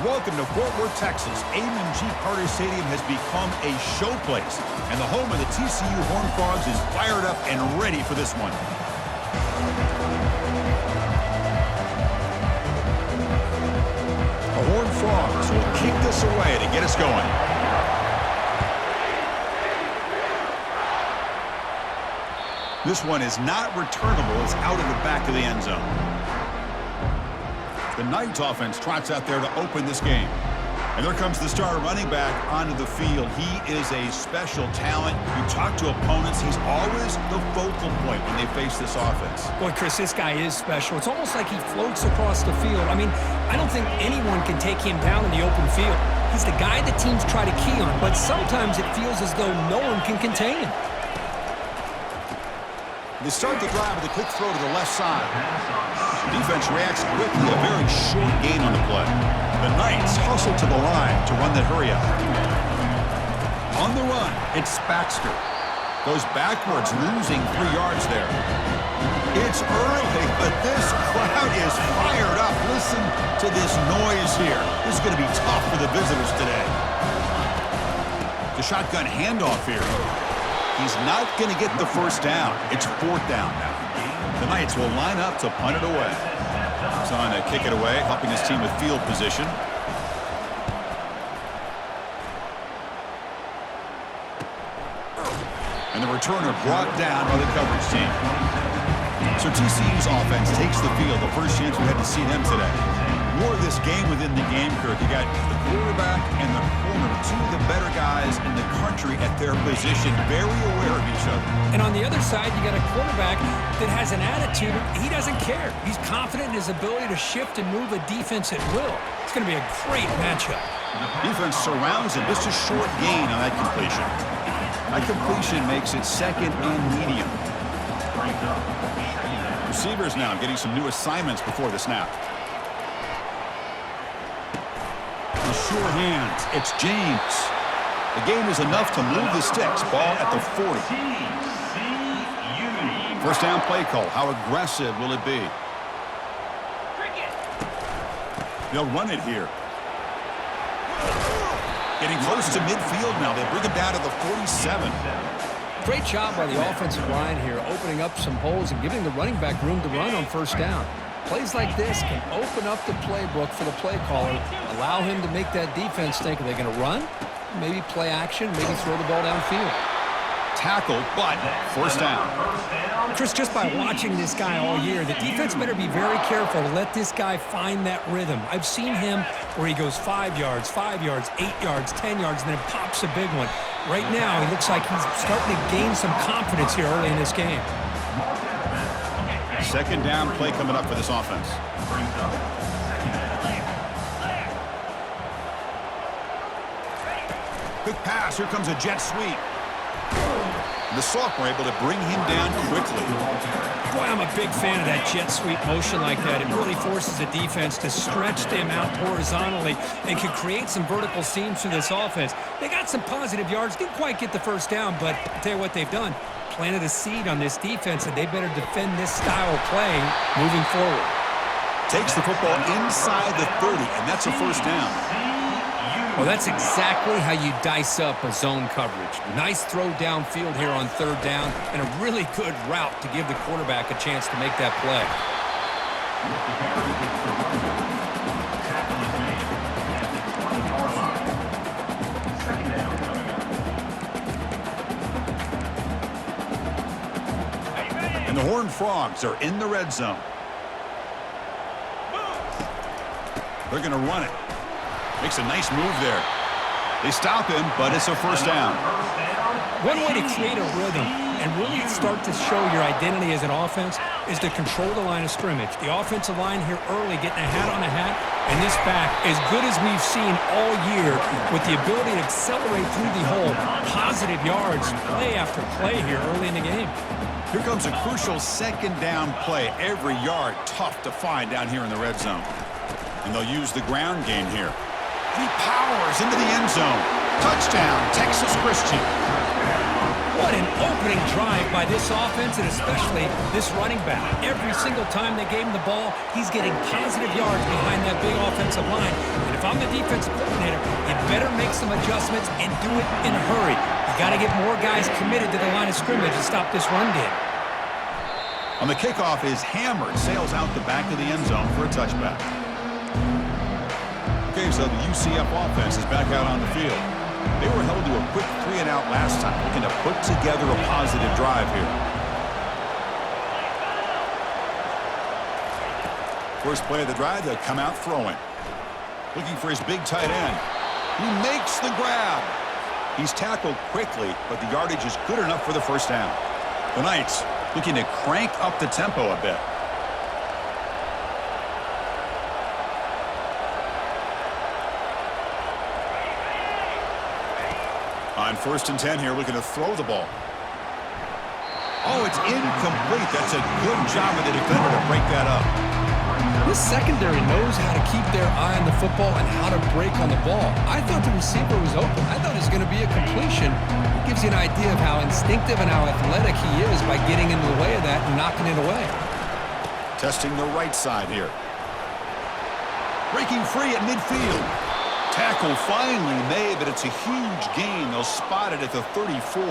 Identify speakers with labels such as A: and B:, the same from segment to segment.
A: Welcome to Fort Worth, Texas. Amon G. Carter Stadium has become a show place, and the home of the TCU Horned Frogs is fired up and ready for this one. The Horned Frogs will kick this away to get us going. This one is not returnable. It's out of the back of the end zone. The Knights offense trots out there to open this game. And there comes the starter running back onto the field. He is a special talent. You talk to opponents, he's always the focal point when they face this offense.
B: Boy, Chris, this guy is special. It's almost like he floats across the field. I mean, I don't think anyone can take him down in the open field. He's the guy the teams try to key on, but sometimes it feels as though no one can contain him.
A: They start the drive with a quick throw to the left side. Defense reacts quickly, a very short gain on the play. The Knights hustle to the line to run that hurry up. On the run, it's Baxter. Goes backwards, losing 3 yards there. It's early, but this crowd is fired up. Listen to this noise here. This is going to be tough for the visitors today. The shotgun handoff here. He's not going to get the first down. It's 4th down now. The Knights will line up to punt it away. He's on to kick it away, helping his team with field position. And the returner brought down by the coverage team. So TCU's offense takes the field. The first chance we had to see them today. More of this game within the game, Kirk. You got the quarterback and the corner, 2 of the better guys in the country at their position, very aware of each other.
B: And on the other side, you got a quarterback that has an attitude. He doesn't care. He's confident in his ability to shift and move a defense at will. It's going to be a great matchup.
A: Defense surrounds him. Just a short gain on that completion. That completion makes it 2nd and medium. Receivers now getting some new assignments before the snap. The sure hands. It's James. The game is enough to move the sticks. Ball at the 40. First down play call. How aggressive will it be? They'll run it here. Getting close to midfield now. They bring it down to the 47.
B: Great job by the offensive line here, opening up some holes and giving the running back room to run on first down. Plays like this can open up the playbook for the play caller, allow him to make that defense think, are they going to run? Maybe play action, maybe throw the ball downfield.
A: Tackle, but first down.
B: Chris, just by watching this guy all year, the defense better be very careful to let this guy find that rhythm. I've seen him where he goes 5 yards, 8 yards, 10 yards, and then pops a big one. Right now, he looks like he's starting to gain some confidence here early in this game.
A: Second down play coming up for this offense. Quick pass. Here comes a jet sweep. The sophomore able to bring him down quickly.
B: Boy, I'm a big fan of that jet sweep motion like that. It really forces the defense to stretch them out horizontally and can create some vertical seams through this offense. They got some positive yards. Didn't quite get the first down, but I'll tell you what they've done. Planted a seed on this defense, and they better defend this style of play moving forward.
A: Takes the football inside the 30, and that's a first down.
B: Well, that's exactly how you dice up a zone coverage. Nice throw downfield here on 3rd down, and a really good route to give the quarterback a chance to make that play.
A: And the Horned Frogs are in the red zone. They're going to run it. Makes a nice move there. They stop him, but it's a first down.
B: One way to create a rhythm and really start to show your identity as an offense is to control the line of scrimmage. The offensive line here early getting a hat on a hat, and this back, as good as we've seen all year, with the ability to accelerate through the hole, positive yards, play after play here early in the game.
A: Here comes a crucial second down play. Every yard tough to find down here in the red zone. And they'll use the ground game here. He powers into the end zone. Touchdown, Texas Christian.
B: What an opening drive by this offense, and especially this running back. Every single time they gave him the ball, he's getting positive yards behind that big offensive line. And If I'm the defensive coordinator, you better make some adjustments and do it in a hurry. You got to get more guys committed to the line of scrimmage to stop this run game.
A: On the kickoff is hammered, sails out the back of the end zone for a touchback. Okay, so the UCF offense is back out on the field. They were held to a quick 3-and-out last time, looking to put together a positive drive here. First play of the drive, they'll come out throwing. Looking for his big tight end. He makes the grab. He's tackled quickly, but the yardage is good enough for the first down. The Knights looking to crank up the tempo a bit. On 1st and 10 here, looking to throw the ball. Oh, it's incomplete. That's a good job of the defender to break that up.
B: This secondary knows how to keep their eye on the football and how to break on the ball. I thought the receiver was open. I thought it was going to be a completion. It gives you an idea of how instinctive and how athletic he is by getting into the way of that and knocking it away.
A: Testing the right side here. Breaking free at midfield. Tackle finally made, but it's a huge gain. They'll spot it at the 34.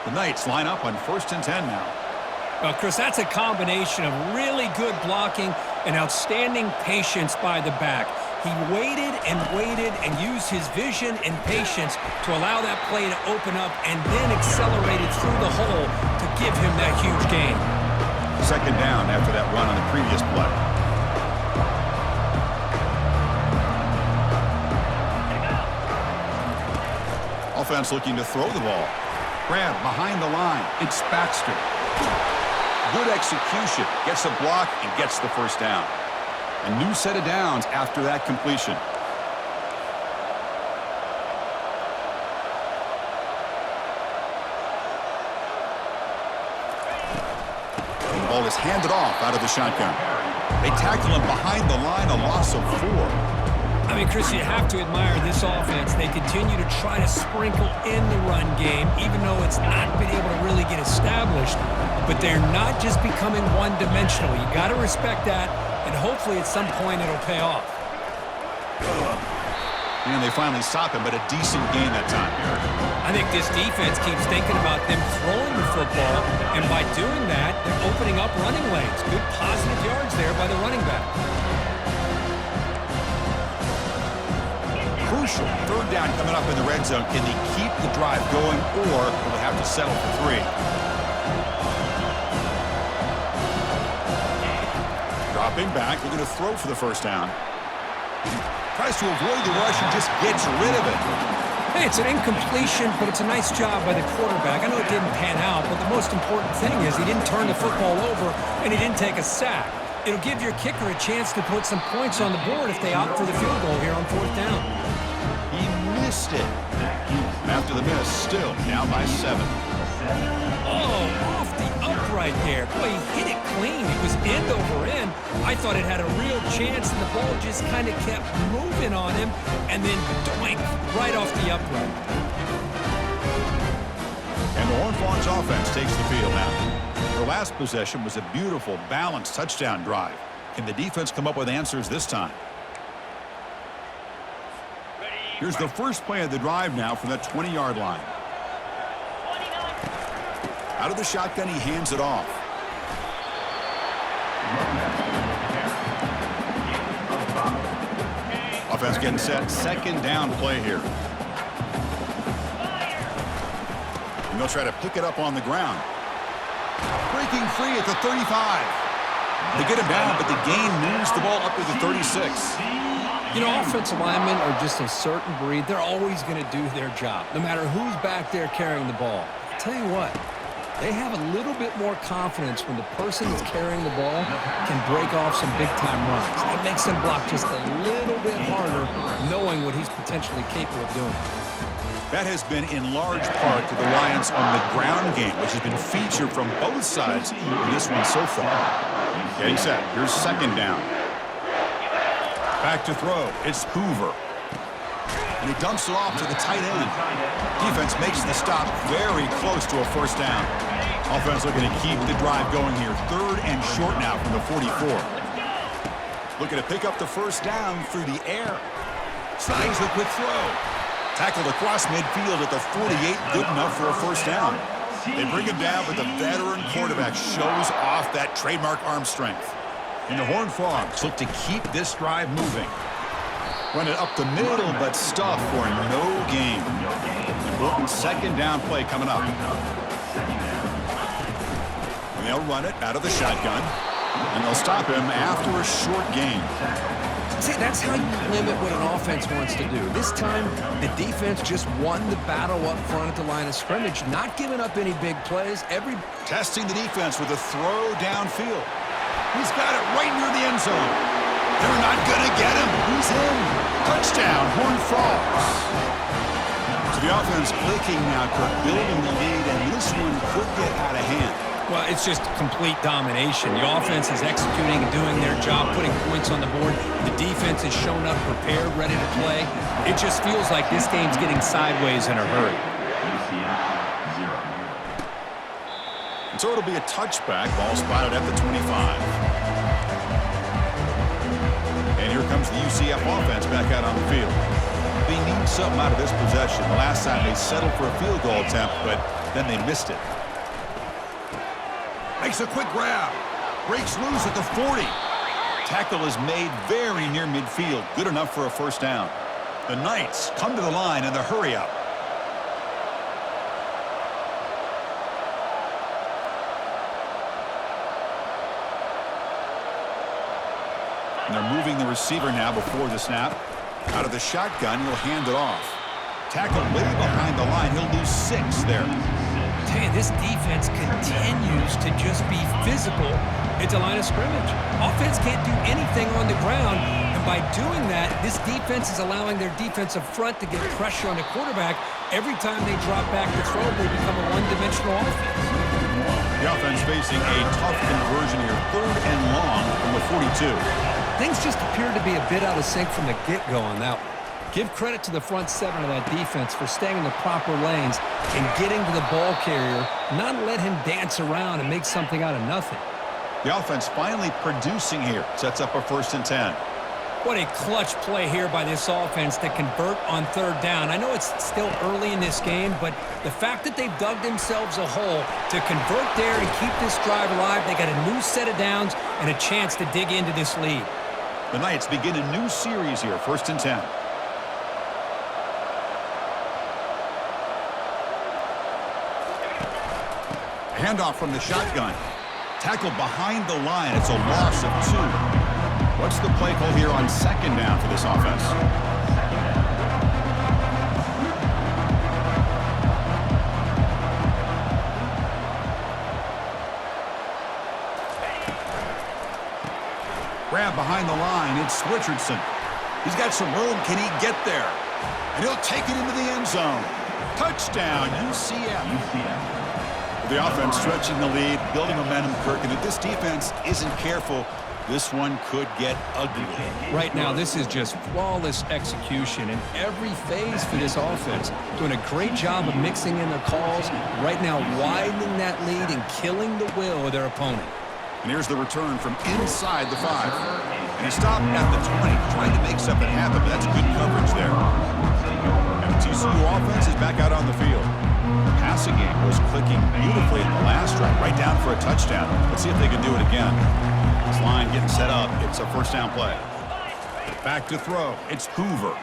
A: The Knights line up on 1st and 10 now.
B: Well, Chris, that's a combination of really good blocking and outstanding patience by the back. He waited and used his vision and patience to allow that play to open up and then accelerated through the hole to give him that huge gain.
A: 2nd down after that run on the previous play. Offense looking to throw the ball. Grab behind the line. It's Baxter. Good execution. Gets a block and gets the first down. A new set of downs after that completion. The ball is handed off out of the shotgun. They tackle him behind the line, a loss of 4.
B: I mean, Chris, you have to admire this offense. They continue to try to sprinkle in the run game, even though it's not been able to really get established. But they're not just becoming one-dimensional. You got to respect that, and hopefully at some point it'll pay off.
A: And they finally stop him, but a decent gain that time.
B: I think this defense keeps thinking about them throwing the football, and by doing that, they're opening up running lanes. Good positive yards there by the running back.
A: Crucial 3rd down coming up in the red zone. Can they keep the drive going, or will they have to settle for 3? Dropping back, looking to throw for the first down. Tries to avoid the rush and just gets rid of it.
B: Hey, it's an incompletion, but it's a nice job by the quarterback. I know it didn't pan out, but the most important thing is he didn't turn the football over and he didn't take a sack. It'll give your kicker a chance to put some points on the board if they opt for the field goal here on 4th down.
A: He missed it. After the miss, still down by 7.
B: Oh, off the upright there. Boy, he hit it clean. It was end over end. I thought it had a real chance, and the ball just kind of kept moving on him, and then doink, right off the upright.
A: And the Horned Frogs offense takes the field now. Their last possession was a beautiful, balanced touchdown drive. Can the defense come up with answers this time? Here's the first play of the drive now from that 20-yard line. Out of the shotgun, he hands it off. Offense getting set. 2nd down play here. And they'll try to pick it up on the ground. Breaking free at the 35. They get him down, but the gain moves the ball up to the 36.
B: You know, offensive linemen are just a certain breed. They're always going to do their job, no matter who's back there carrying the ball. I'll tell you what, they have a little bit more confidence when the person that's carrying the ball can break off some big-time runs. It makes them block just a little bit harder, knowing what he's potentially capable of doing.
A: That has been in large part to the reliance on the ground game, which has been featured from both sides in this one so far. Getting set. Here's 2nd down. Back to throw. It's Hoover. And he dumps it off to the tight end. Defense makes the stop very close to a first down. Offense looking to keep the drive going here. 3rd and short now from the 44. Looking to pick up the first down through the air. Tries the quick throw. Tackled across midfield at the 48, good enough for a first down. They bring him down, but the veteran quarterback shows off that trademark arm strength. And the Horned Frogs look to keep this drive moving. Run it up the middle, but stuff for no gain. Important second down play coming up. And they'll run it out of the shotgun. And they'll stop him after a short gain.
B: See, that's how you limit what an offense wants to do. This time, the defense just won the battle up front at the line of scrimmage, not giving up any big plays.
A: Testing the defense with a throw downfield. He's got it right near the end zone. They're not going to get him. He's in. Touchdown, Horned Frogs. So the offense clicking now, Kirk, building the lead, and this one could get out of hand.
B: Well, it's just complete domination. The offense is executing and doing their job, putting points on the board. The defense is shown up, prepared, ready to play. It just feels like this game's getting sideways in a hurry.
A: And so it'll be a touchback. Ball spotted at the 25. And here comes the UCF offense back out on the field. They need something out of this possession. The last time they settled for a field goal attempt, but then they missed it. Makes a quick grab. Breaks loose at the 40. Tackle is made very near midfield. Good enough for a first down. The Knights come to the line in the hurry up. And they're moving the receiver now before the snap. Out of the shotgun, he'll hand it off. Tackle way behind the line. He'll lose 6 there.
B: Hey, this defense continues to just be physical at the line of scrimmage. Offense can't do anything on the ground, and by doing that, this defense is allowing their defensive front to get pressure on the quarterback. Every time they drop back to throw, they become a one-dimensional offense.
A: The offense facing a tough conversion here, 3rd and long from the 42.
B: Things just appear to be a bit out of sync from the get-go on that one. Give credit to the front 7 of that defense for staying in the proper lanes and getting to the ball carrier, not let him dance around and make something out of nothing.
A: The offense finally producing here. Sets up a 1st and 10.
B: What a clutch play here by this offense to convert on 3rd down. I know it's still early in this game, but the fact that they've dug themselves a hole to convert there and keep this drive alive, they got a new set of downs and a chance to dig into this lead.
A: The Knights begin a new series here, 1st and 10. Handoff from the shotgun. Tackle behind the line. It's a loss of 2. What's the play call here on 2nd down for this offense? Grab behind the line. It's Richardson. He's got some room. Can he get there? And he'll take it into the end zone. Touchdown, UCF. The offense stretching the lead, building momentum, Kirk, and if this defense isn't careful, this one could get ugly.
B: Right now, this is just flawless execution in every phase for this offense. Doing a great job of mixing in their calls. Right now, widening that lead and killing the will of their opponent.
A: And here's the return from inside the 5. And he stopped at the 20, trying to make something happen, but that's good coverage there. And the TCU offense is back out on the field. The passing game was clicking beautifully in the last drive, right down for a touchdown. Let's see if they can do it again. This line getting set up. It's a 1st down play. Back to throw. It's Hoover.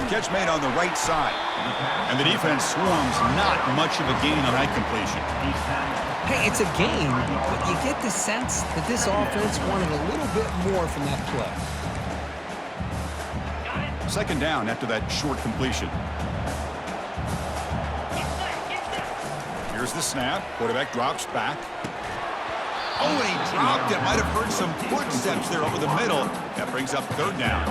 A: Catch made on the right side. And the defense swarms. Not much of a gain on that completion.
B: Hey, it's a game, but you get the sense that this offense wanted a little bit more from that play.
A: 2nd down after that short completion. Here's the snap. Quarterback drops back. Oh, and he dropped it. Might have heard some footsteps there over the middle. That brings up 3rd down.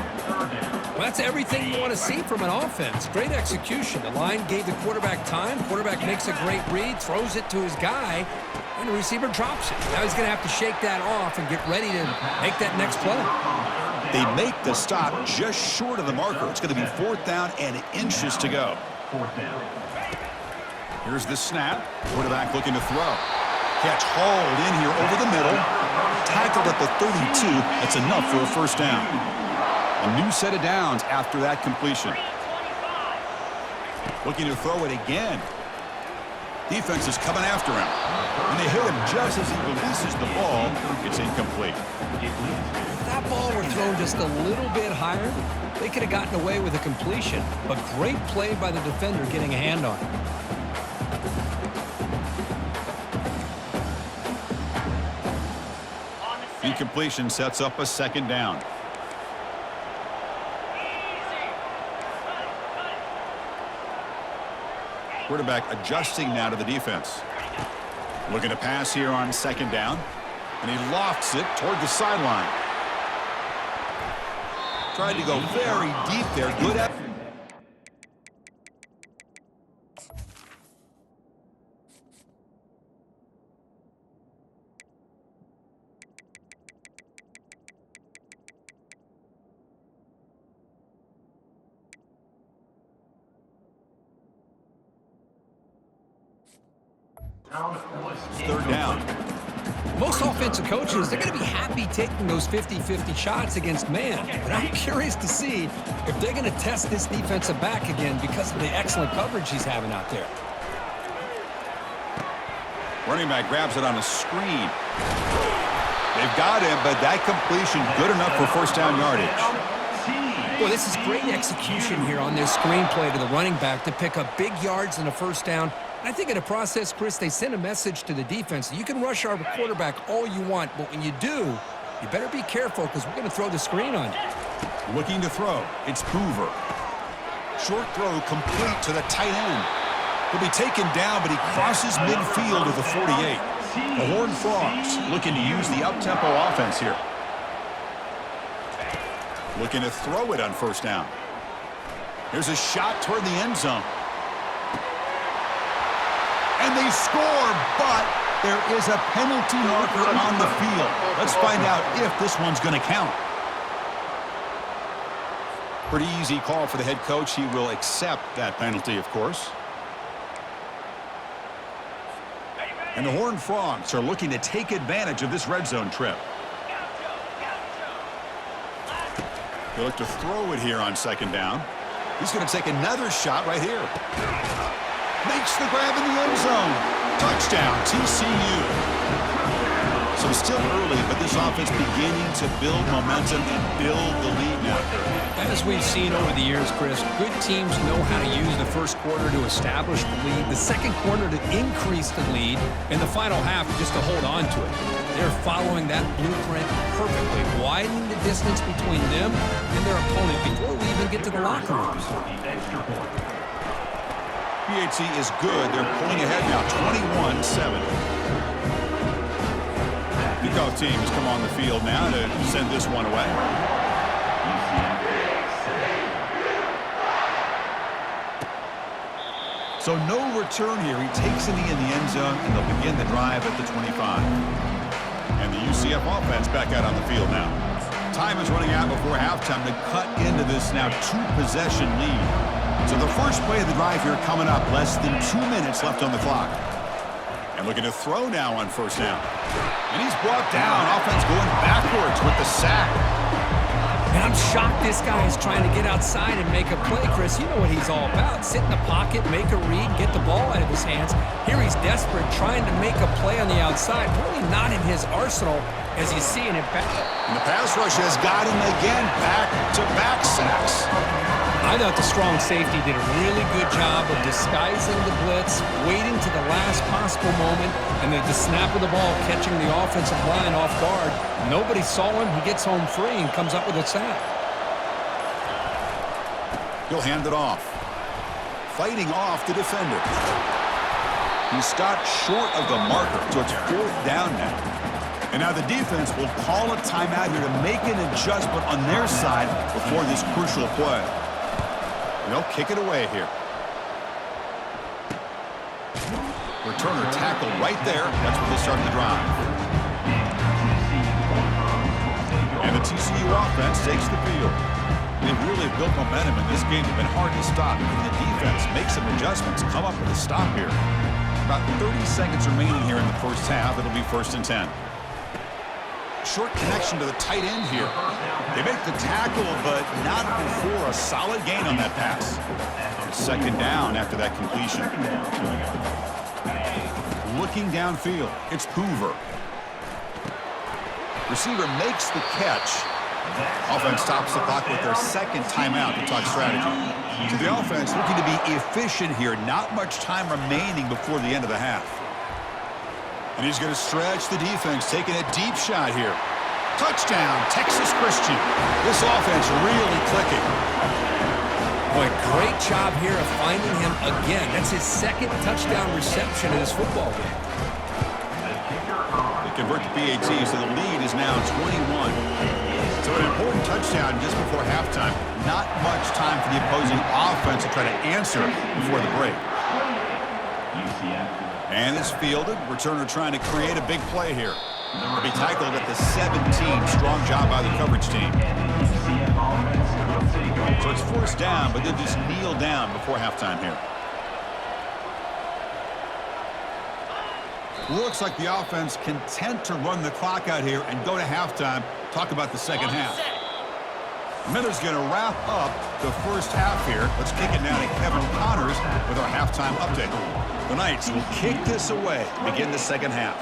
B: Well, that's everything you want to see from an offense. Great execution. The line gave the quarterback time. Quarterback makes a great read, throws it to his guy, and the receiver drops it. Now he's going to have to shake that off and get ready to make that next play.
A: They make the stop just short of the marker. It's going to be 4th down and inches to go. 4th down. Here's the snap. Quarterback looking to throw. Catch hauled in here over the middle. Tackled at the 32. That's enough for a 1st down. A new set of downs after that completion. Looking to throw it again. Defense is coming after him. And they hit him just as he releases the ball. It's incomplete.
B: If that ball were thrown just a little bit higher, they could have gotten away with a completion. But great play by the defender getting a hand on it.
A: Incompletion sets up a second down. Quarterback adjusting now to the defense. Looking to pass here on second down. And he lofts it toward the sideline. Tried to go very deep there. Good at. Third down.
B: Most offensive coaches, they're going to be happy taking those 50-50 shots against man. But I'm curious to see if they're going to test this defensive back again because of the excellent coverage he's having out there.
A: Running back grabs it on a screen. They've got him, but that completion good enough for first down yardage.
B: Well, this is great execution here on their screenplay to the running back to pick up big yards and a first down. I think in the process, Chris, they send a message to the defense. You can rush our quarterback all you want, but when you do, you better be careful because we're going to throw the screen on you.
A: Looking to throw. It's Hoover. Short throw complete to the tight end. He'll be taken down, but he crosses midfield to the 48. The Horned Frogs looking to use the up-tempo offense here. Looking to throw it on first down. Here's a shot toward the end zone. And they score, but there is a penalty marker on the field. Let's find out if this one's going to count. Pretty easy call for the head coach. He will accept that penalty, of course. And the Horned Frogs are looking to take advantage of this red zone trip. They look to throw it here on second down. He's going to take another shot right here. Makes the grab in the end zone. Touchdown, TCU. So still early, but this offense beginning to build momentum and build the lead now.
B: As we've seen over the years, Chris, good teams know how to use the first quarter to establish the lead, the second quarter to increase the lead, and the final half just to hold on to it. They're following that blueprint perfectly, widening the distance between them and their opponent before we even get to the locker rooms.
A: PHC is good. They're pulling ahead now, 21-7. Kickoff team has come on the field now to send this one away. So no return here. He takes it in the end zone, and they'll begin the drive at the 25. And the UCF offense back out on the field now. Time is running out before halftime to cut into this now two-possession lead. So the first play of the drive here coming up, less than 2 minutes left on the clock. And looking to throw now on first down. And he's brought down. Offense going backwards with the sack.
B: And I'm shocked this guy is trying to get outside and make a play, Chris. You know what he's all about. Sit in the pocket, make a read, get the ball out of his hands. Here he's desperate, trying to make a play on the outside. Really not in his arsenal as you see in it back.
A: And the pass rush has got him again, back-to-back sacks.
B: I thought the strong safety did a really good job of disguising the blitz, waiting to the last possible moment, and then the snap of the ball catching the offensive line off guard. Nobody saw him. He gets home free and comes up with a sack.
A: He'll hand it off. Fighting off the defender. He stopped short of the marker, so it's fourth down now. And now the defense will call a timeout here to make an adjustment on their side before this crucial play. They'll kick it away here. Returner tackle right there. That's where they start the drive. And the TCU offense takes the field. They've really built momentum in this game. They've been hard to stop. And the defense makes some adjustments, come up with a stop here. About 30 seconds remaining here in the first half. It'll be 1st and 10. Short connection to the tight end here. They make the tackle, but not before a solid gain on that pass. Second down after that completion. Looking downfield, it's Hoover. Receiver makes the catch. Offense stops the clock with their second timeout to talk strategy. So the offense looking to be efficient here. Not much time remaining before the end of the half. And he's going to stretch the defense, taking a deep shot here. Touchdown, Texas Christian. This offense really clicking.
B: Boy, great job here of finding him again. That's his second touchdown reception in this football game.
A: They convert to PAT, so the lead is now 21. So an important touchdown just before halftime. Not much time for the opposing offense to try to answer before the break. And it's fielded. Returner trying to create a big play here. To be tackled at the 17. Strong job by the coverage team. So it's forced down, but they'll just kneel down before halftime here. Looks like the offense content to run the clock out here and go to halftime. Talk about the second half. Miller's going to wrap up the first half here. Let's kick it now to Kevin Connors with our halftime update. The Knights will kick this away to begin the second half.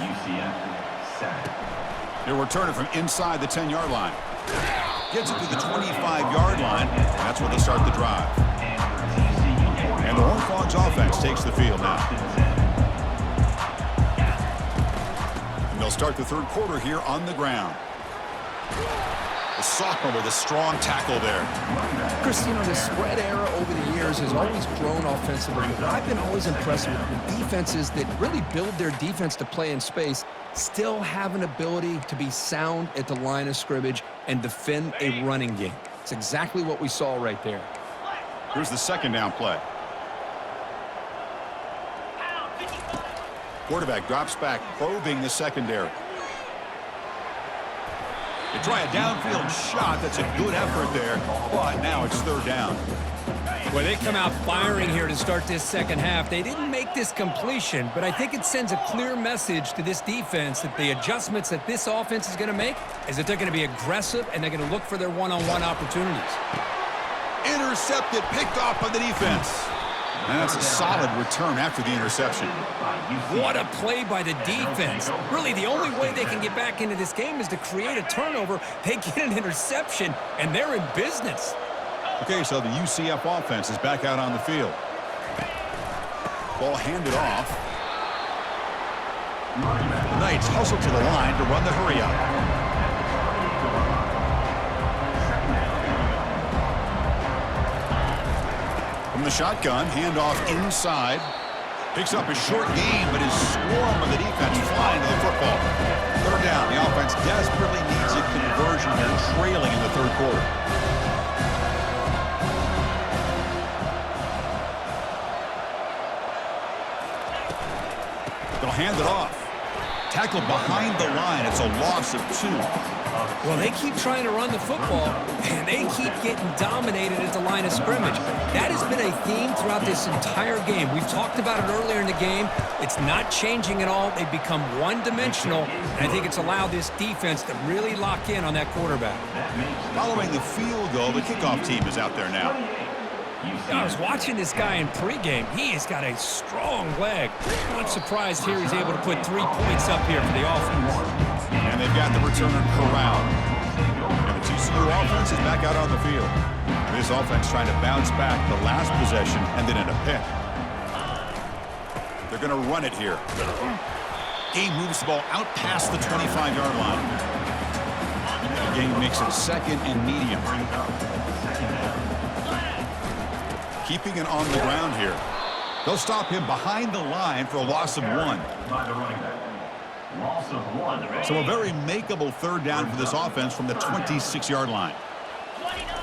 A: They'll return it from inside the 10-yard line. Gets it to the 25-yard line. That's where they start the drive. And the Horned Frogs offense takes the field now. And they'll start the third quarter here on the ground. The sophomore with a strong tackle there.
B: Chris, you know, the spread era over the years has always grown offensively. But I've been always impressed with the defenses that really build their defense to play in space, still have an ability to be sound at the line of scrimmage and defend a running game. It's exactly what we saw right there.
A: Here's the second down play. Quarterback drops back, probing the secondary. They try a downfield shot. That's a good effort there, but now it's third down.
B: Well, they come out firing here to start this second half. They didn't make this completion, but I think it sends a clear message to this defense that the adjustments that this offense is going to make is that they're going to be aggressive and they're going to look for their one-on-one opportunities.
A: Intercepted, picked off by the defense. And that's a solid return after the interception.
B: What a play by the defense. Really, the only way they can get back into this game is to create a turnover. They get an interception, and they're in business.
A: Okay, so the UCF offense is back out on the field. Ball handed off. The Knights hustle to the line to run the hurry up. From the shotgun, handoff inside. Picks up a short gain, but his swarm of the defense flying to the football. Third down, the offense desperately needs a conversion here, trailing in the third quarter. They'll hand it off. Tackled behind the line. It's a loss of 2.
B: Well, they keep trying to run the football, and they keep getting dominated at the line of scrimmage. That has been a theme throughout this entire game. We've talked about it earlier in the game. It's not changing at all. They've become one-dimensional, and I think it's allowed this defense to really lock in on that quarterback.
A: Following the field goal, the kickoff team is out there now.
B: I was watching this guy in pregame. He has got a strong leg. Not surprised here he's able to put 3 points up here for the offense.
A: And they've got the returner corralled. And the TCU offense is back out on the field. This offense trying to bounce back the last possession and then in a pick. They're going to run it here. Game moves the ball out past the 25-yard line. The game makes it second and medium. Keeping it on the ground here. They'll stop him behind the line for a loss of 1. So a very makeable third down for this offense from the 26-yard line.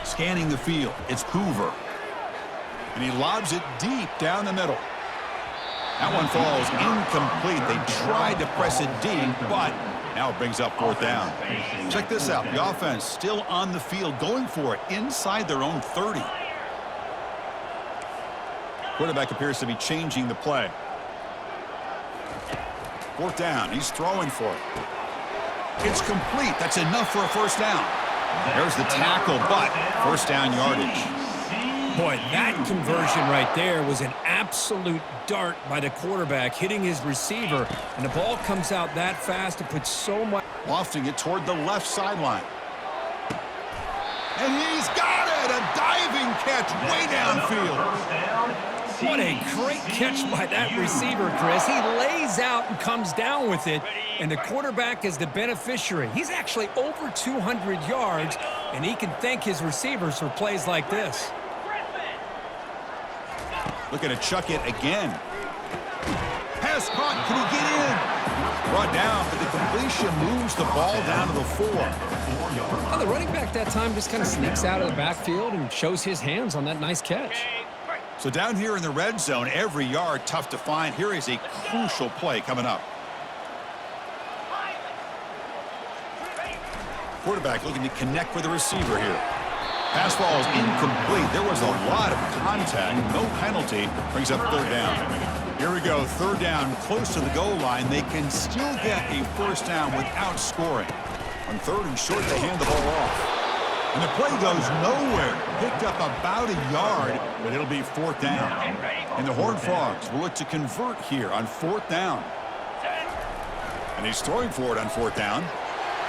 A: Scanning the field, it's Hoover. And he lobs it deep down the middle. That one falls incomplete. They tried to press it deep, but now it brings up fourth down. Check this out. The offense still on the field, going for it inside their own 30. Quarterback appears to be changing the play. Fourth down. He's throwing for it. It's complete. That's enough for a first down. There's the tackle, but first down yardage.
B: Boy, that conversion right there was an absolute dart by the quarterback, hitting his receiver, and the ball comes out that fast to put so much...
A: Lofting it toward the left sideline. And he's got it! A diving catch way downfield.
B: What a great catch by that receiver, Chris. He lays out and comes down with it, and the quarterback is the beneficiary. He's actually over 200 yards, and he can thank his receivers for plays like this.
A: Looking to chuck it again. Pass caught. Can he get in? Brought down, but the completion moves the ball down to the 4.
B: Well, the running back that time just kind of sneaks out of the backfield and shows his hands on that nice catch.
A: So down here in the red zone, every yard tough to find. Here is a crucial play coming up. Quarterback looking to connect with the receiver here. Pass ball is incomplete. There was a lot of contact. No penalty. Brings up third down. Here we go. Third down, close to the goal line. They can still get a first down without scoring. On third and short, they hand the ball off. And the play goes nowhere. Picked up about a yard, but it'll be fourth down. And the Horned Frogs will look to convert here on fourth down. And he's throwing for it on fourth down.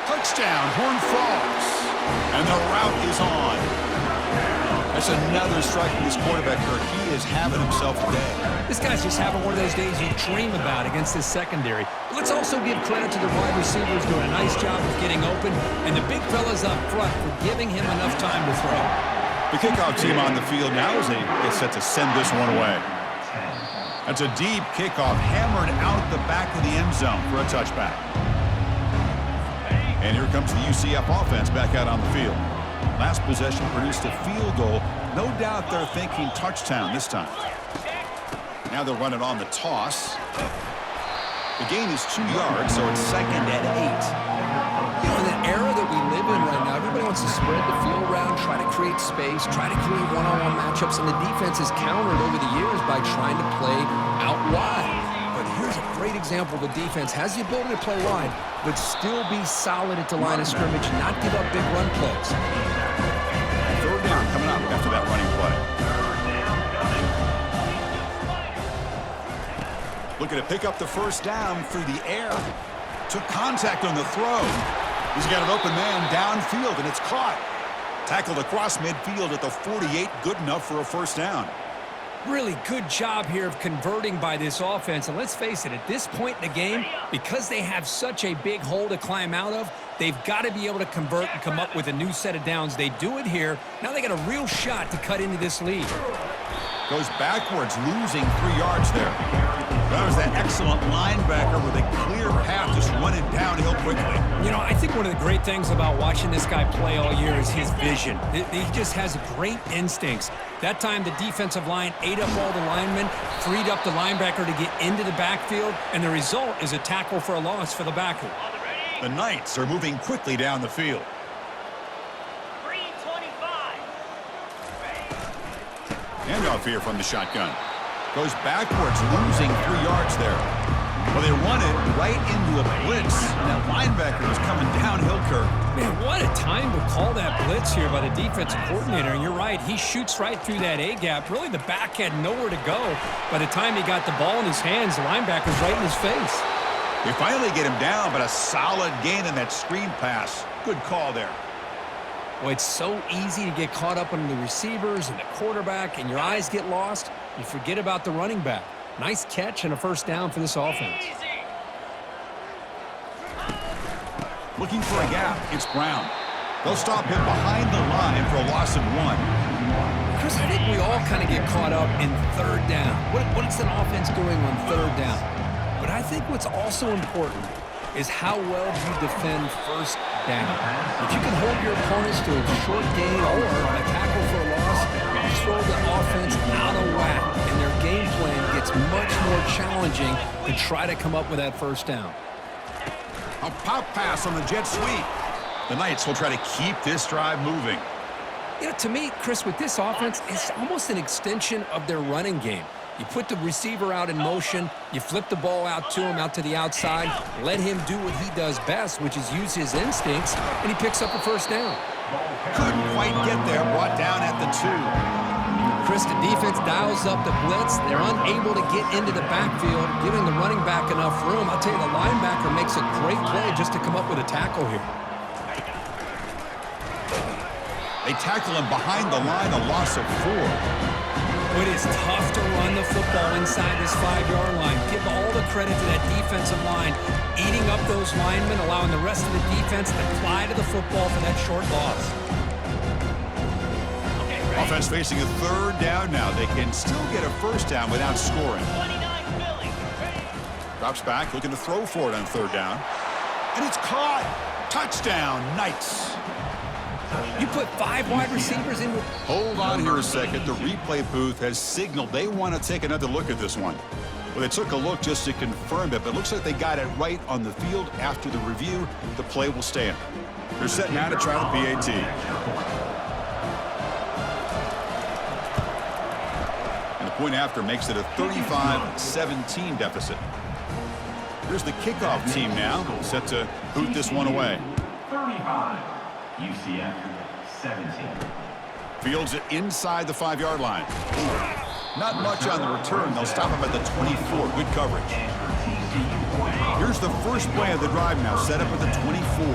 A: Touchdown, Horned Frogs. And the route is on. That's another strike from this quarterback, Kirk. He is having himself a day.
B: This guy's just having one of those days you dream about against this secondary. But let's also give credit to the wide receivers doing a nice job of getting open, and the big fellas up front for giving him enough time to throw.
A: The kickoff team on the field now as they get set to send this one away. That's a deep kickoff, hammered out the back of the end zone for a touchback. And here comes the UCF offense back out on the field. Last possession produced a field goal. No doubt they're thinking touchdown this time. Now they'll run it on the toss. The gain is 2 yards, so it's second and 8.
B: You know, in the era that we live in right now, everybody wants to spread the field around, try to create space, try to create one-on-one matchups, and the defense has countered over the years by trying to play out wide. But here's a great example. The defense has the ability to play wide, but still be solid at the line of scrimmage, not give up big run plays.
A: Third down coming up after that running play. Looking to pick up the first down through the air. Took contact on the throw. He's got an open man downfield, and it's caught. Tackled across midfield at the 48. Good enough for a first down.
B: Really good job here of converting by this offense. And let's face it, at this point in the game, because they have such a big hole to climb out of, they've got to be able to convert and come up with a new set of downs. They do it here. Now they got a real shot to cut into this lead.
A: Goes backwards, losing 3 yards there. That was that excellent linebacker with a clear path, just running downhill quickly.
B: You know, I think one of the great things about watching this guy play all year is his vision. He just has great instincts. That time, the defensive line ate up all the linemen, freed up the linebacker to get into the backfield, and the result is a tackle for a loss for the backer.
A: The Knights are moving quickly down the field. Handoff here from the shotgun. Goes backwards, losing 3 yards there. Well, they run it right into a blitz. And that linebacker was coming downhill, Kirk.
B: Man, what a time to call that blitz here by the defensive coordinator. And you're right, he shoots right through that A-gap. Really, the back had nowhere to go. By the time he got the ball in his hands, the linebacker's right in his face.
A: They finally get him down, but a solid gain in that screen pass. Good call there.
B: Well, it's so easy to get caught up on the receivers and the quarterback, and your eyes get lost. You forget about the running back. Nice catch and a first down for this offense.
A: Looking for a gap. It's Brown. They'll stop him behind the line for a loss of 1.
B: Chris, I think we all kind of get caught up in third down. What is an offense doing on third down? But I think what's also important is how well you defend first down. If you can hold your opponents to a short gain or a tackle for a loss, you throw the offense out of whack, and their game plan gets much more challenging to try to come up with that first down.
A: A pop pass on the jet sweep. The Knights will try to keep this drive moving.
B: You know, to me, Chris, with this offense, it's almost an extension of their running game. You put the receiver out in motion, you flip the ball out to him, out to the outside, let him do what he does best, which is use his instincts, and he picks up a first down.
A: Couldn't quite get there, brought down at the 2.
B: Chris, the defense dials up the blitz. They're unable to get into the backfield, giving the running back enough room. I'll tell you, the linebacker makes a great play just to come up with a tackle here.
A: They tackle him behind the line, a loss of 4.
B: It is tough to run the football inside this 5-yard line. Give all the credit to that defensive line, eating up those linemen, allowing the rest of the defense to fly to the football for that short loss.
A: Offense facing a 3rd down now. They can still get a first down without scoring. Drops back, looking to throw for it on 3rd down. And it's caught. Touchdown, Knights.
B: You put 5 wide receivers in.
A: Hold on here a second. The replay booth has signaled they want to take another look at this one. Well, they took a look just to confirm it, but it looks like they got it right on the field. After the review, the play will stand. They're set now to try the PAT. And the point after makes it a 35-17 deficit. Here's the kickoff team now, set to boot this one away.
C: 35. UCF 17.
A: Fields it inside the 5-yard line. Not much on the return. They'll stop him at the 24. Good coverage. Here's the first play of the drive now, set up at the 24.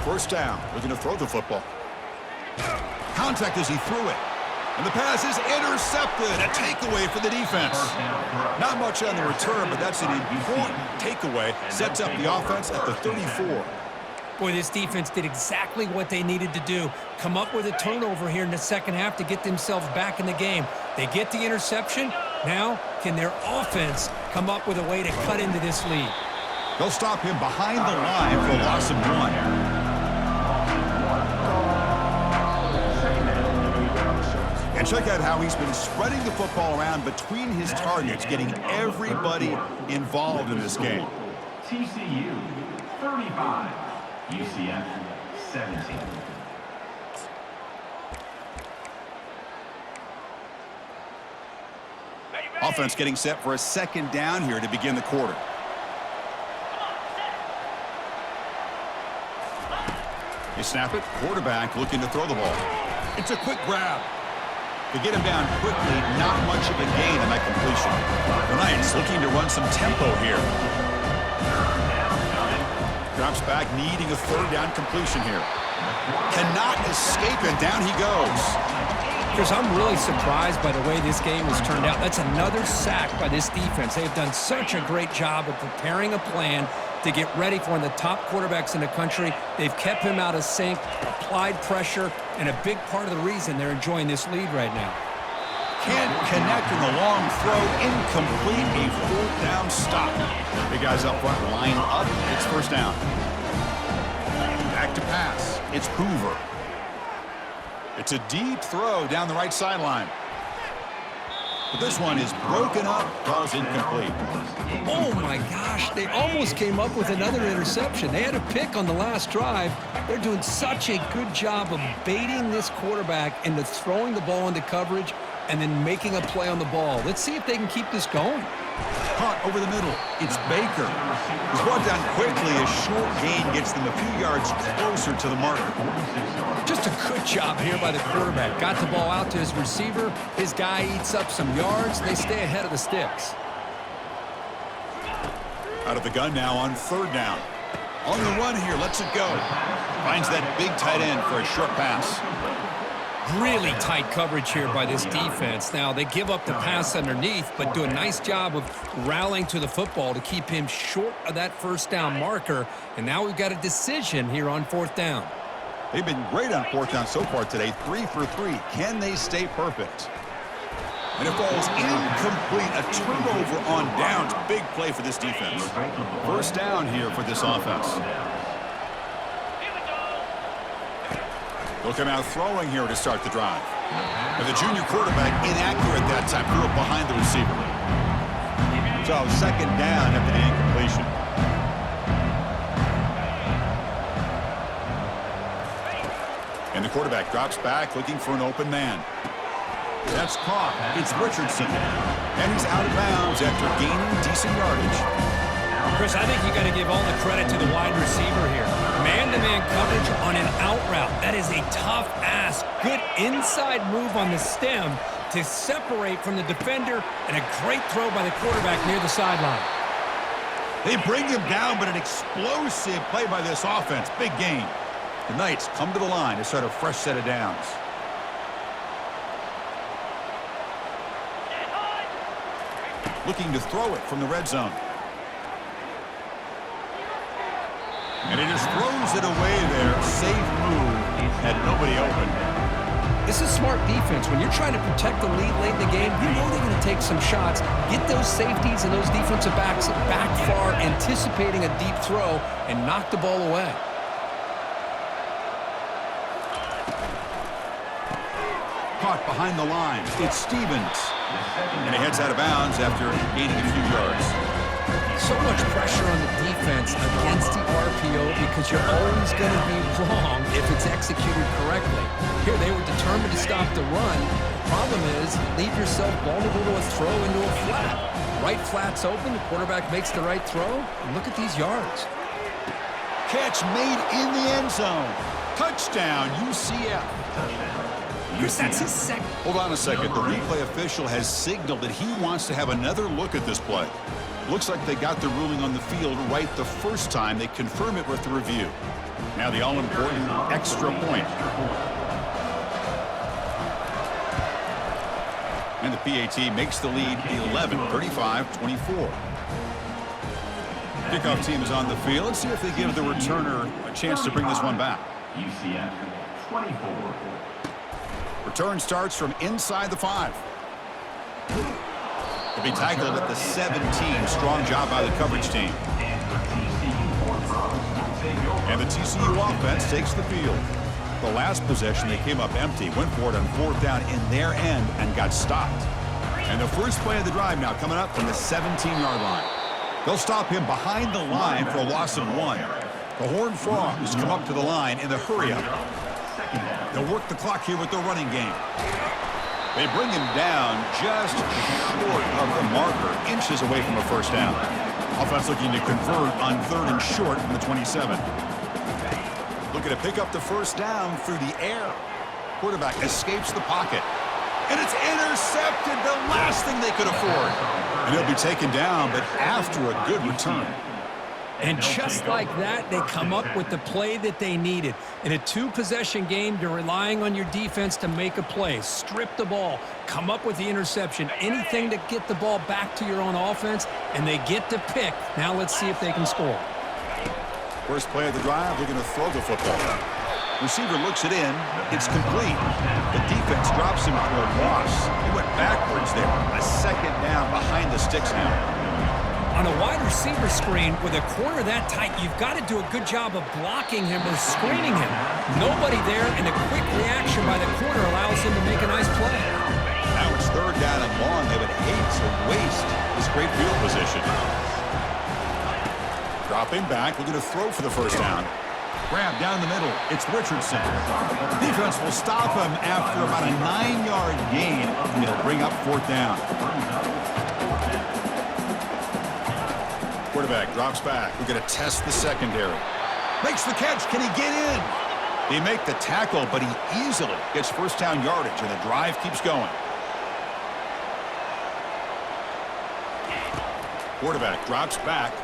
A: First down, looking to throw the football. Contact as he threw it. And the pass is intercepted. A takeaway for the defense. Not much on the return, but that's an important takeaway. Sets up the offense at the 34.
B: Boy, this defense did exactly what they needed to do. Come up with a turnover here in the second half to get themselves back in the game. They get the interception. Now, can their offense come up with a way to cut into this lead?
A: They'll stop him behind the line for a loss of 1. And check out how he's been spreading the football around between his targets, getting everybody involved in this game.
C: TCU 35. UCF 17.
A: Offense getting set for a 2nd down here to begin the quarter. They snap it. Quarterback looking to throw the ball. It's a quick grab. To get him down quickly, not much of a gain on that completion. The Knights looking to run some tempo here. Drops back, needing a 3rd down completion here. Cannot escape, and down he goes.
B: Chris, I'm really surprised by the way this game has turned out. That's another sack by this defense. They've done such a great job of preparing a plan to get ready for one of the top quarterbacks in the country. They've kept him out of sync, applied pressure, and a big part of the reason they're enjoying this lead right now.
A: Can't connect in the long throw. Incomplete. A 4th down stop. The guys up front line up. It's first down. Back to pass. It's Hoover. It's a deep throw down the right sideline. But this one is broken up. Ball's incomplete.
B: Oh, my gosh. They almost came up with another interception. They had a pick on the last drive. They're doing such a good job of baiting this quarterback into throwing the ball into coverage and then making a play on the ball. Let's see if they can keep this going.
A: Caught over the middle. It's Baker. He's brought down quickly. A short gain gets them a few yards closer to the marker.
B: Just a good job here by the quarterback. Got the ball out to his receiver. His guy eats up some yards. They stay ahead of the sticks.
A: Out of the gun now on 3rd down. On the run here. Lets it go. Finds that big tight end for a short pass.
B: Really tight coverage here by this defense. Now, they give up the pass underneath, but do a nice job of rallying to the football to keep him short of that first down marker. And now we've got a decision here on 4th down.
A: They've been great on 4th down so far today. 3 for 3. Can they stay perfect? And it falls incomplete. A turnover on downs. Big play for this defense. First down here for this offense. They'll come out throwing here to start the drive. And the junior quarterback inaccurate that time. Threw it behind the receiver. So 2nd down after the incompletion. And the quarterback drops back looking for an open man. That's caught. It's Richardson. And he's out of bounds after gaining decent yardage.
B: Chris, I think you got to give all the credit to the wide receiver here. Man-to-man coverage on an out route. That is a tough ask. Good inside move on the stem to separate from the defender, and a great throw by the quarterback near the sideline.
A: They bring him down, but an explosive play by this offense. Big gain. The Knights come to the line to start a fresh set of downs. Looking to throw it from the red zone. And he just throws it away there. Safe move. Had nobody open.
B: This is smart defense. When you're trying to protect the lead late in the game, you know they're going to take some shots, get those safeties and those defensive backs back far, anticipating a deep throw, and knock the ball away.
A: Caught behind the line. It's Stevens. And he heads out of bounds after gaining a few yards.
B: So much pressure on the defense against the RPO because you're always going to be wrong if it's executed correctly. Here, they were determined to stop the run. The problem is, leave yourself vulnerable to a throw into a flat. Right flat's open, the quarterback makes the right throw, and look at these yards.
A: Catch made in the end zone. Touchdown, UCF.
B: Chris, that's his second.
A: Hold on a second. The replay official has signaled that he wants to have another look at this play. Looks like they got the ruling on the field right the first time. They confirm it with the review. Now the all-important extra point. And the PAT makes the lead 11, 35-24. Kickoff team is on the field. Let's see if they give the returner a chance to bring this one back.
C: UCF 24.
A: Return starts from inside the 5. To be tackled at the 17. Strong job by the coverage team. And the TCU offense takes the field. The last possession, they came up empty, went for it on 4th down in their end and got stopped. And the first play of the drive now coming up from the 17-yard line. They'll stop him behind the line for a loss of 1. The Horned Frogs come up to the line in the hurry-up. They'll work the clock here with their running game. They bring him down just short of the marker, inches away from a first down. Offense looking to convert on 3rd and short from the 27. Looking to pick up the first down through the air. Quarterback escapes the pocket. And it's intercepted, the last thing they could afford. And he'll be taken down, but after a good return.
B: And just like that, they come up with the play that they needed. In a 2-possession game, you're relying on your defense to make a play. Strip the ball, come up with the interception, anything to get the ball back to your own offense, and they get to pick. Now let's see if they can score.
A: First play of the drive, they're going to throw the football. Receiver looks it in. It's complete. The defense drops him for a loss. He went backwards there. A 2nd down behind the sticks now.
B: On a wide receiver screen with a corner that tight, you've got to do a good job of blocking him or screening him. Nobody there, and a quick reaction by the corner allows him to make a nice play.
A: Now it's 3rd down and long. They would hate to waste this great field position. Dropping back, looking to throw for the first down. Grab down the middle. It's Richardson. Defense will stop him after about a 9-yard gain, and it'll bring up 4th down. Quarterback drops back. We're going to test the secondary. Makes the catch. Can he get in? They make the tackle, but he easily gets first down yardage, and the drive keeps going. Quarterback drops back,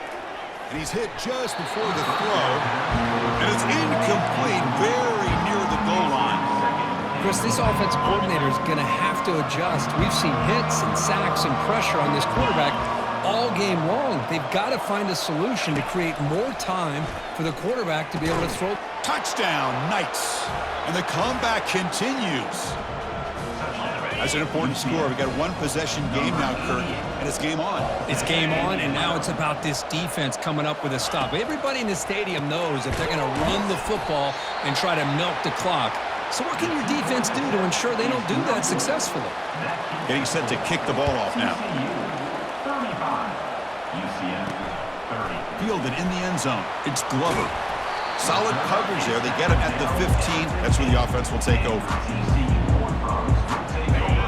A: and he's hit just before the throw, and it's incomplete, very near the goal line.
B: Chris, this offensive coordinator is going to have to adjust. We've seen hits and sacks and pressure on this quarterback all game long. They've got to find a solution to create more time for the quarterback to be able to throw.
A: Touchdown, Knights. And the comeback continues. That's an important score. We've got 1-possession game now, Kirk, and it's game on.
B: It's game on, and now it's about this defense coming up with a stop. Everybody in the stadium knows that they're going to run the football and try to milk the clock. So what can your defense do to ensure they don't do that successfully?
A: Getting set to kick the ball off now.
C: 35. UCF 30.
A: Fielded in the end zone. It's Glover. Solid coverage there. They get him at the 15. That's where the offense will take over.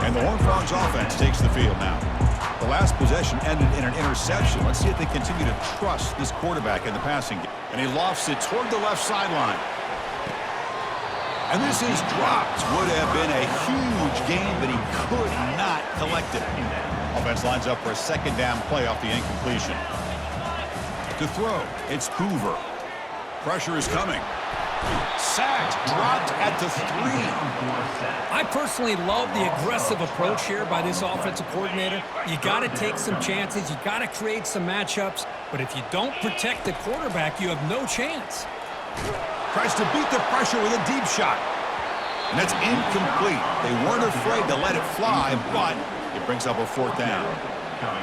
A: And And the Horned Frogs offense takes the field now. The last possession ended in an interception. Let's see if they continue to trust this quarterback in the passing game. And he lofts it toward the left sideline. And this is dropped. Would have been a huge gain, but he could not collect it. Offense lines up for a second down play off the incompletion. To throw, it's Hoover. Pressure is coming. Sacked, dropped at the 3.
B: I personally love the aggressive approach here by this offensive coordinator. You got to take some chances. You got to create some matchups. But if you don't protect the quarterback, you have no chance.
A: Tries to beat the pressure with a deep shot. And that's incomplete. They weren't afraid to let it fly, but it brings up a 4th down.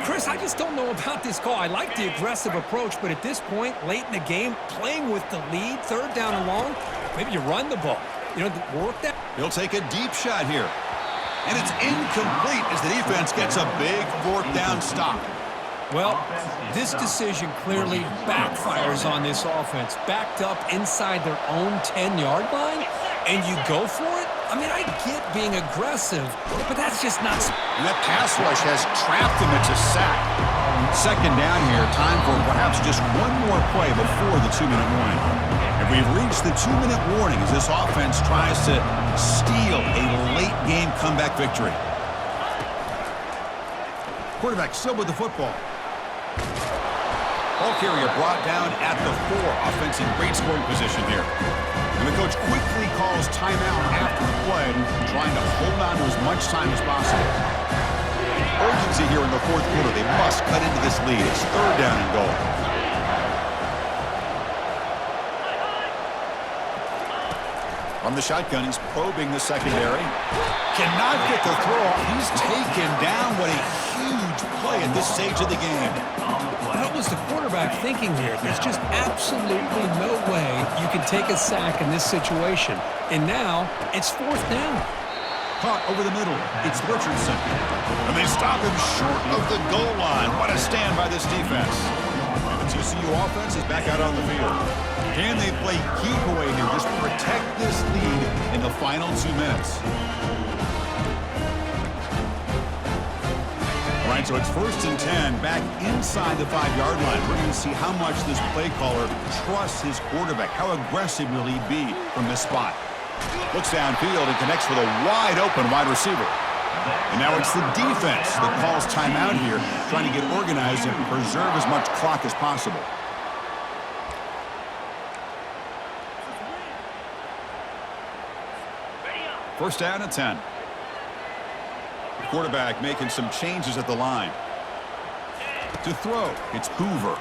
B: Chris, I just don't know about this call. I like the aggressive approach, but at this point, late in the game, playing with the lead, 3rd down and long, maybe you run the ball. You know, work that.
A: He'll take a deep shot here. And it's incomplete as the defense gets a big 4th down stop.
B: Well, this decision clearly backfires on this offense. Backed up inside their own 10-yard line, and you go for it? I mean, I get being aggressive, but that's just not...
A: And that pass rush has trapped him into sack. Second down here, time for perhaps just one more play before the 2-minute warning. And we've reached the 2-minute warning as this offense tries to steal a late-game comeback victory. Quarterback still with the football. Ball carrier brought down at the 4. Offense in great scoring position here. And the coach quickly calls timeout after the play, trying to hold on to as much time as possible. Urgency here in the 4th quarter. They must cut into this lead. It's 3rd down and goal. From the shotgun, he's probing the secondary. Cannot get the throw off. He's taken down. What a huge play at this stage of the game.
B: What was the quarterback thinking here? There's just absolutely no way you can take a sack in this situation. And now, it's 4th down.
A: Caught over the middle. It's Richardson. And they stop him short of the goal line. What a stand by this defense. And the TCU offense is back out on the field. Can they play keep away here? Just protect this lead in the final 2 minutes. All right, so it's 1st and 10, back inside the 5-yard line. We're going to see how much this play caller trusts his quarterback. How aggressive will he be from this spot? Looks downfield and connects with a wide-open wide receiver. And now it's the defense that calls timeout here, trying to get organized and preserve as much clock as possible. First down and 10. The quarterback making some changes at the line. To throw, it's Hoover.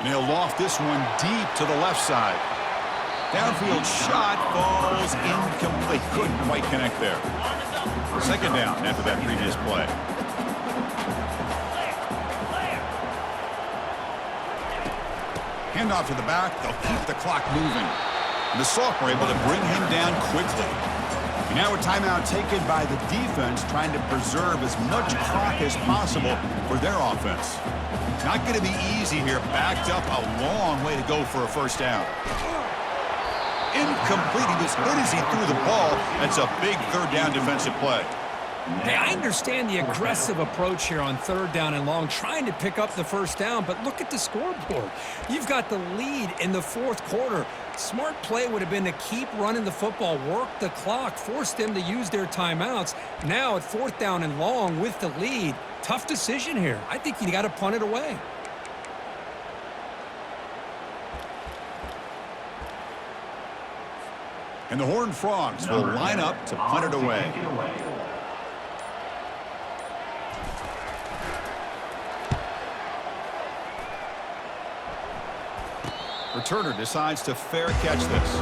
A: And he'll loft this one deep to the left side. Downfield shot falls incomplete. Couldn't quite connect there. Second down after that previous play. Handoff to the back. They'll keep the clock moving. And the sophomore able to bring him down quickly. And now a timeout taken by the defense, trying to preserve as much clock as possible for their offense. Not going to be easy here. Backed up a long way to go for a first down. Incomplete. He was good as he threw the ball. That's a big 3rd down defensive play.
B: Hey, I understand the aggressive approach here on 3rd down and long, trying to pick up the first down, but look at the scoreboard. You've got the lead in the 4th quarter. Smart play would have been to keep running the football, work the clock, force them to use their timeouts. Now at 4th down and long with the lead, tough decision here. I think you got to punt it away.
A: And the Horned Frogs will line up to punt it away. Returner decides to fair catch this.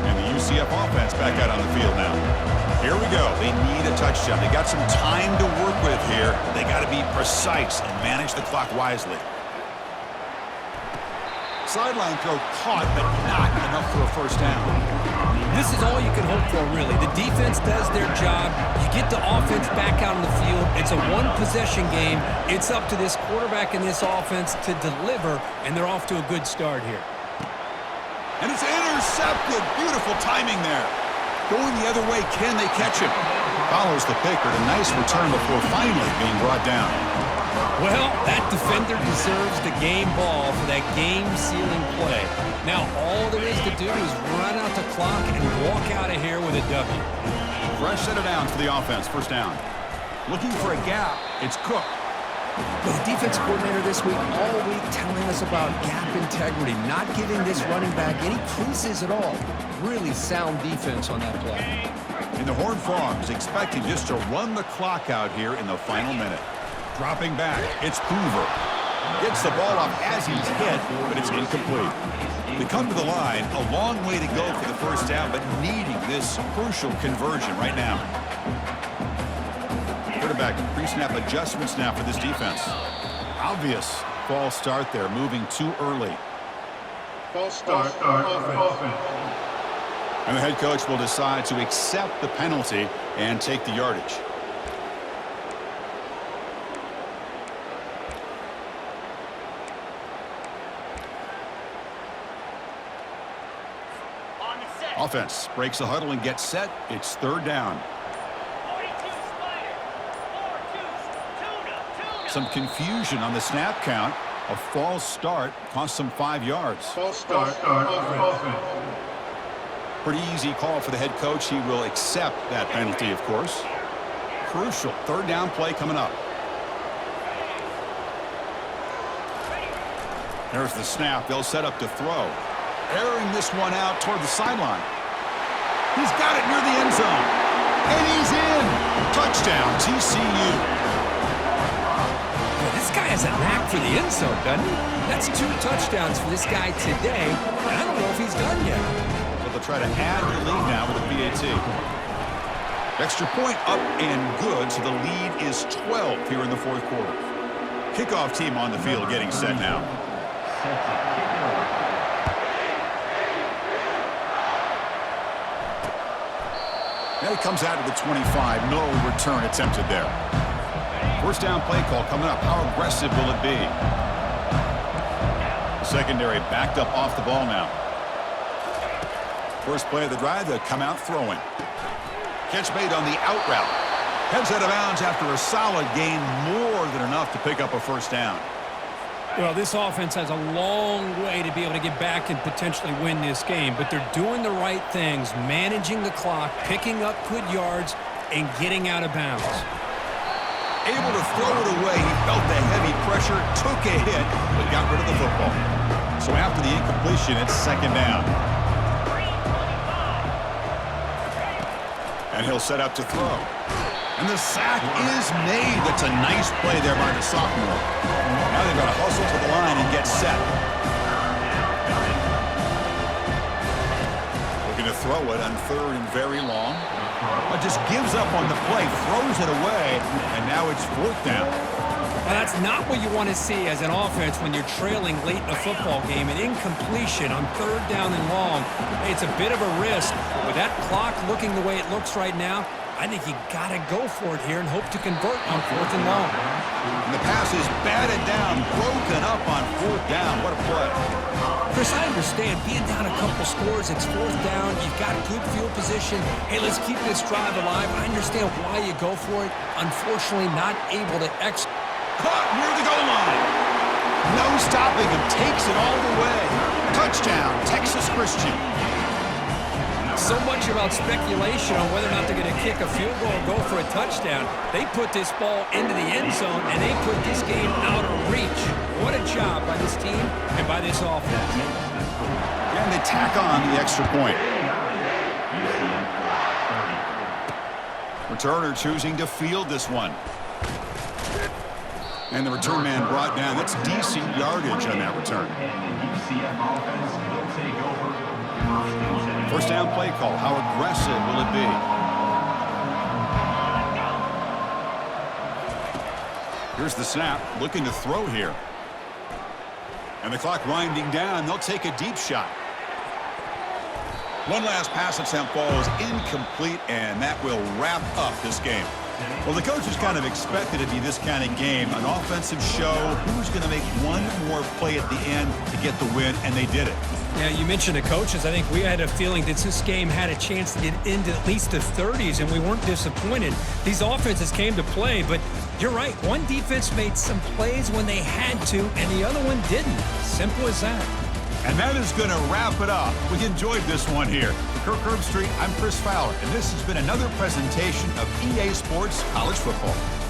A: And the UCF offense back out on the field now. Here we go. They need a touchdown. They got some time to work with here. They got to be precise and manage the clock wisely. Sideline throw caught, but not enough for a first down.
B: This is all you can hope for, really. The defense does their job. You get the offense back out on the field. It's a one-possession game. It's up to this quarterback and this offense to deliver, and they're off to a good start here.
A: And it's intercepted. Beautiful timing there. Going the other way, can they catch him? Follows the pick, but a nice return before finally being brought down.
B: Well, that defender deserves the game ball for that game-sealing play. Now, all there is to do is run out the clock and walk out of here with a W.
A: Fresh set of downs for the offense. First down. Looking for a gap. It's Cook.
B: Well, the defense coordinator this week all week telling us about gap integrity, not giving this running back any creases at all. Really sound defense on that play.
A: And the Horned Frogs expecting just to run the clock out here in the final minute. Dropping back, it's Hoover. Gets the ball up as he's hit, but it's incomplete. They come to the line, a long way to go for the first down, but needing this crucial conversion right now. Quarterback pre-snap adjustments now for this defense. Obvious false start there, moving too early.
D: False start offense.
A: And the head coach will decide to accept the penalty and take the yardage. Offense breaks the huddle and gets set. It's third down. Some confusion on the snap count. A false start cost them 5 yards.
D: False start offense.
A: Pretty easy call for the head coach. He will accept that penalty, of course. Crucial third down play coming up. There's the snap. They'll set up to throw. Airing this one out toward the sideline. He's got it near the end zone. And he's in. Touchdown, TCU.
B: Well, this guy has a knack for the end zone, doesn't he? That's 2 touchdowns for this guy today, and I don't know if he's done yet.
A: So they'll try to add the lead now with a PAT. Extra point up and good, so the lead is 12 here in the fourth quarter. Kickoff team on the field getting set now. Now he comes out to the 25. No return attempted there. First down play call coming up. How aggressive will it be? The secondary backed up off the ball now. First play of the drive, they'll come out throwing. Catch made on the out route. Heads out of bounds after a solid gain, more than enough to pick up a first down.
B: Well, this offense has a long way to be able to get back and potentially win this game, but they're doing the right things, managing the clock, picking up good yards, and getting out of bounds.
A: Able to throw it away. He felt the heavy pressure, took a hit, but got rid of the football. So after the incompletion, it's second down. And he'll set up to throw. And the sack is made. That's a nice play there by the sophomore. Now they've got to hustle to the line and get set. Looking to throw it on third and very long. But just gives up on the play, throws it away, and now it's fourth down.
B: Well, that's not what you want to see as an offense when you're trailing late in a football game. An incompletion on third down and long. It's a bit of a risk. With that clock looking the way it looks right now, I think you got to go for it here and hope to convert on fourth and long.
A: And the pass is batted down, broken up on fourth down. What a play.
B: Chris, I understand being down a couple scores, it's fourth down, you've got good field position. Hey, let's keep this drive alive. I understand why you go for it. Unfortunately, not able to execute.
A: Caught near the goal line. No stopping him. Takes it all the way. Touchdown, Texas Christian.
B: So much about speculation on whether or not they're going to kick a field goal or go for a touchdown. They put this ball into the end zone, and they put this game out of reach. What a job by this team and by this offense.
A: And they tack on the extra point. Returner choosing to field this one. And the return man brought down. That's decent yardage on that return. First down play call. How aggressive will it be? Here's the snap. Looking to throw here. And the clock winding down. They'll take a deep shot. One last pass attempt falls incomplete, and that will wrap up this game. Well, the coaches kind of expected it to be this kind of game, an offensive show. Who's going to make one more play at the end to get the win, and they did it.
B: Yeah, you mentioned the coaches. I think we had a feeling that this game had a chance to get into at least the 30s, and we weren't disappointed. These offenses came to play, but you're right. One defense made some plays when they had to, and the other one didn't. Simple as that.
A: And that is going to wrap it up. We enjoyed this one here. For Kirk Herbstreit, I'm Chris Fowler, and this has been another presentation of EA Sports College Football.